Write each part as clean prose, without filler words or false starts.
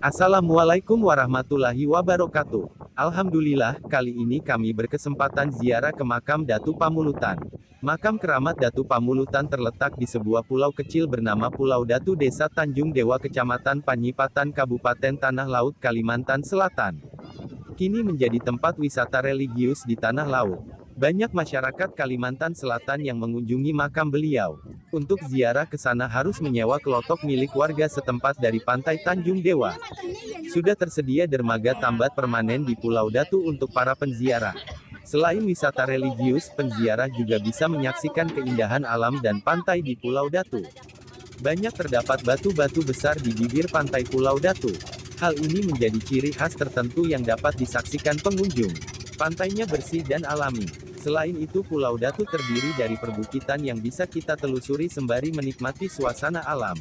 Assalamualaikum warahmatullahi wabarakatuh. Alhamdulillah, kali ini kami berkesempatan ziarah ke makam Datu Pamulutan. Makam keramat Datu Pamulutan terletak di sebuah pulau kecil bernama Pulau Datu, Desa Tanjung Dewa, Kecamatan Panyipatan, Kabupaten Tanah Laut, Kalimantan Selatan. Kini menjadi tempat wisata religius di Tanah Laut. Banyak masyarakat Kalimantan Selatan yang mengunjungi makam beliau. Untuk ziarah ke sana harus menyewa kelotok milik warga setempat dari pantai Tanjung Dewa. Sudah tersedia dermaga tambat permanen di Pulau Datu untuk para penziarah. Selain wisata religius, penziarah juga bisa menyaksikan keindahan alam dan pantai di Pulau Datu. Banyak terdapat batu-batu besar di bibir pantai Pulau Datu. Hal ini menjadi ciri khas tertentu yang dapat disaksikan pengunjung. Pantainya bersih dan alami. Selain itu, Pulau Datu terdiri dari perbukitan yang bisa kita telusuri sembari menikmati suasana alam.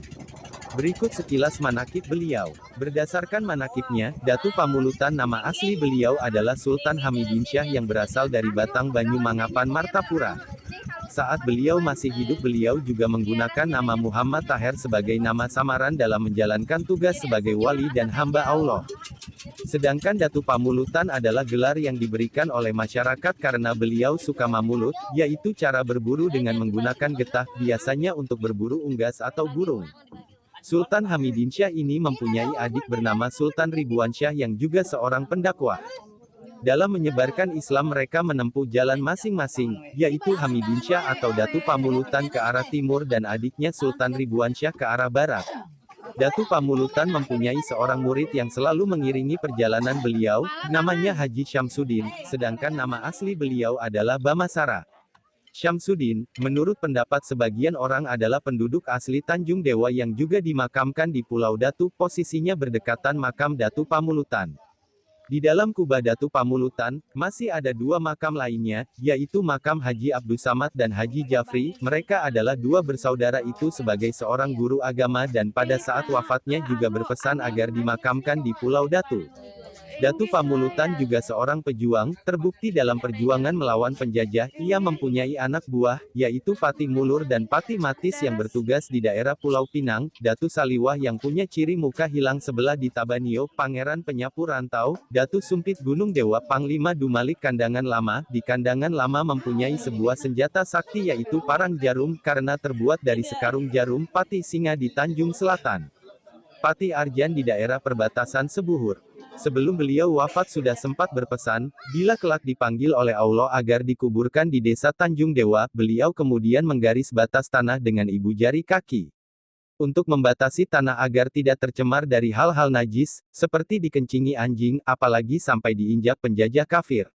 Berikut sekilas manakib beliau. Berdasarkan manakibnya, Datu Pamulutan nama asli beliau adalah Sultan Hamidinsyah yang berasal dari Batang Banyu Mangapan, Martapura. Saat beliau masih hidup, beliau juga menggunakan nama Muhammad Taher sebagai nama samaran dalam menjalankan tugas sebagai wali dan hamba Allah. Sedangkan Datu Pamulutan adalah gelar yang diberikan oleh masyarakat karena beliau suka mamulut, yaitu cara berburu dengan menggunakan getah, biasanya untuk berburu unggas atau burung. Sultan Hamidinsyah ini mempunyai adik bernama Sultan Ridwansyah yang juga seorang pendakwah. Dalam menyebarkan Islam mereka menempuh jalan masing-masing, yaitu Hamidinsyah atau Datu Pamulutan ke arah timur dan adiknya Sultan Ridwansyah ke arah barat. Datu Pamulutan mempunyai seorang murid yang selalu mengiringi perjalanan beliau, namanya Haji Syamsuddin, sedangkan nama asli beliau adalah Bamasara. Syamsuddin, menurut pendapat sebagian orang adalah penduduk asli Tanjung Dewa yang juga dimakamkan di Pulau Datu, posisinya berdekatan makam Datu Pamulutan. Di dalam kubah Datu Pamulutan, masih ada dua makam lainnya, yaitu makam Haji Abdussamad dan Haji Jafri. Mereka adalah dua bersaudara itu sebagai seorang guru agama dan pada saat wafatnya juga berpesan agar dimakamkan di Pulau Datu. Datu Pamulutan juga seorang pejuang, terbukti dalam perjuangan melawan penjajah. Ia mempunyai anak buah, yaitu Pati Mulur dan Pati Matis yang bertugas di daerah Pulau Pinang, Datu Saliwah yang punya ciri muka hilang sebelah di Tabanio, Pangeran Penyapu Rantau, Datu Sumpit Gunung Dewa, Panglima Dumalik Kandangan Lama. Di Kandangan Lama mempunyai sebuah senjata sakti yaitu parang jarum, karena terbuat dari sekarung jarum. Pati Singa di Tanjung Selatan. Pati Arjan di daerah perbatasan Sebuhur. Sebelum beliau wafat sudah sempat berpesan, bila kelak dipanggil oleh Allah agar dikuburkan di desa Tanjung Dewa, beliau kemudian menggaris batas tanah dengan ibu jari kaki. Untuk membatasi tanah agar tidak tercemar dari hal-hal najis, seperti dikencingi anjing, apalagi sampai diinjak penjajah kafir.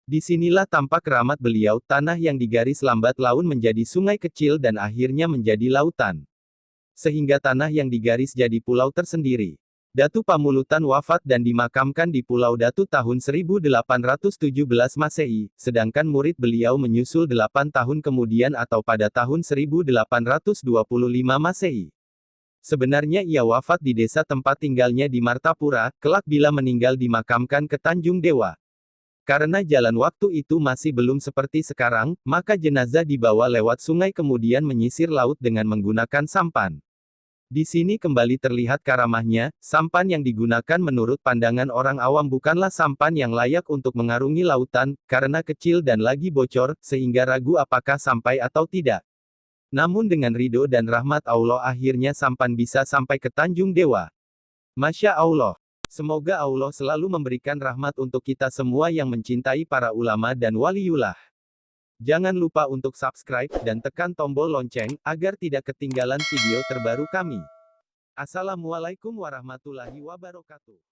Disinilah tampak keramat beliau, tanah yang digaris lambat laun menjadi sungai kecil dan akhirnya menjadi lautan. Sehingga tanah yang digaris jadi pulau tersendiri. Datu Pamulutan wafat dan dimakamkan di Pulau Datu tahun 1817 Masehi, sedangkan murid beliau menyusul 8 tahun kemudian atau pada tahun 1825 Masehi. Sebenarnya ia wafat di desa tempat tinggalnya di Martapura, kelak bila meninggal dimakamkan ke Tanjung Dewa. Karena jalan waktu itu masih belum seperti sekarang, maka jenazah dibawa lewat sungai kemudian menyisir laut dengan menggunakan sampan. Di sini kembali terlihat karamahnya, sampan yang digunakan menurut pandangan orang awam bukanlah sampan yang layak untuk mengarungi lautan, karena kecil dan lagi bocor, sehingga ragu apakah sampai atau tidak. Namun dengan ridho dan rahmat Allah akhirnya sampan bisa sampai ke Tanjung Dewa. Masya Allah. Semoga Allah selalu memberikan rahmat untuk kita semua yang mencintai para ulama dan waliullah. Jangan lupa untuk subscribe dan tekan tombol lonceng, agar tidak ketinggalan video terbaru kami. Assalamualaikum warahmatullahi wabarakatuh.